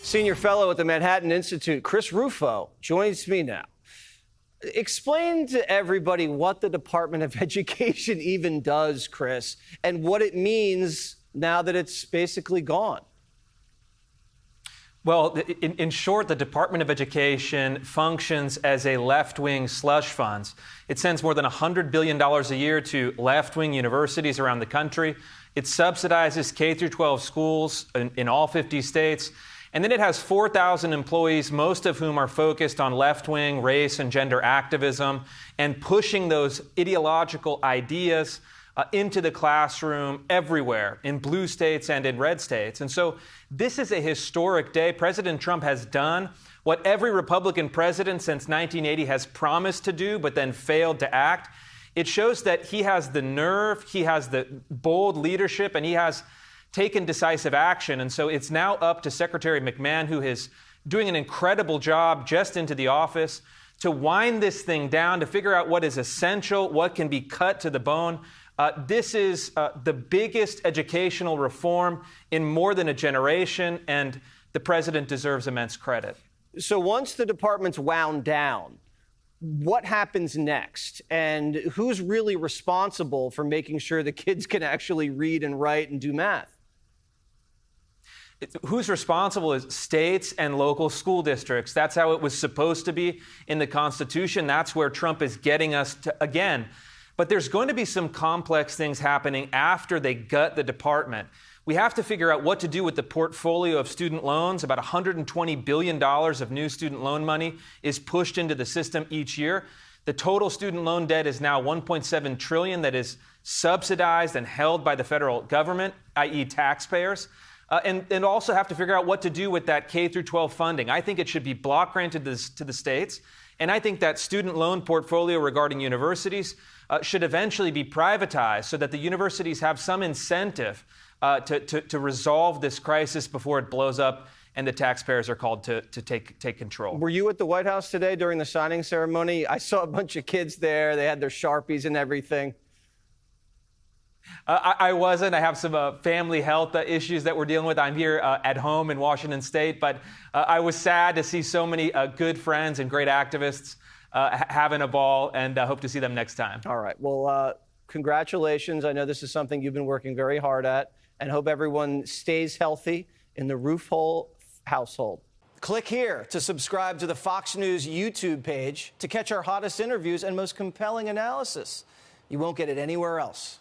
Senior fellow at the Manhattan Institute, Chris Rufo, joins me now. Explain to everybody what the Department of Education even does, Chris, and what it means now that it's basically gone. Well, in short, the Department of Education functions as a left-wing slush fund. It sends more than $100 billion a year to left-wing universities around the country. It subsidizes K-12 schools in all 50 states. And then it has 4,000 employees, most of whom are focused on left-wing race and gender activism and pushing those ideological ideas into the classroom everywhere, in blue states and in red states. And so this is a historic day. President Trump has done what every Republican president since 1980 has promised to do, but then failed to act. It shows that he has the nerve, he has the bold leadership, and he has taken decisive action. And so it's now up to Secretary McMahon, who is doing an incredible job just into the office, to wind this thing down, to figure out what is essential, what can be cut to the bone. This is the biggest educational reform in more than a generation, and the president deserves immense credit. So once the department's wound down, what happens next? And who's really responsible for making sure the kids can actually read and write and do math? Who's responsible is states and local school districts. That's how it was supposed to be in the Constitution. That's where Trump is getting us to again. But there's going to be some complex things happening after they gut the department. We have to figure out what to do with the portfolio of student loans. About $120 billion of new student loan money is pushed into the system each year. The total student loan debt is now $1.7 trillion that is subsidized and held by the federal government, i.e. taxpayers. And also have to figure out what to do with that K-12 funding. I think it should be block granted to the states. And I think that student loan portfolio regarding universities should eventually be privatized so that the universities have some incentive to resolve this crisis before it blows up and the taxpayers are called to take control. Were you at the White House today during the signing ceremony? I saw a bunch of kids there. They had their Sharpies and everything. I wasn't. I have some family health issues that we're dealing with. I'm here at home in Washington State, but I was sad to see so many good friends and great activists having a ball, and hope to see them next time. All right. Well, congratulations. I know this is something you've been working very hard at, and hope everyone stays healthy in the Rufo household. Click here to subscribe to the Fox News YouTube page to catch our hottest interviews and most compelling analysis. You won't get it anywhere else.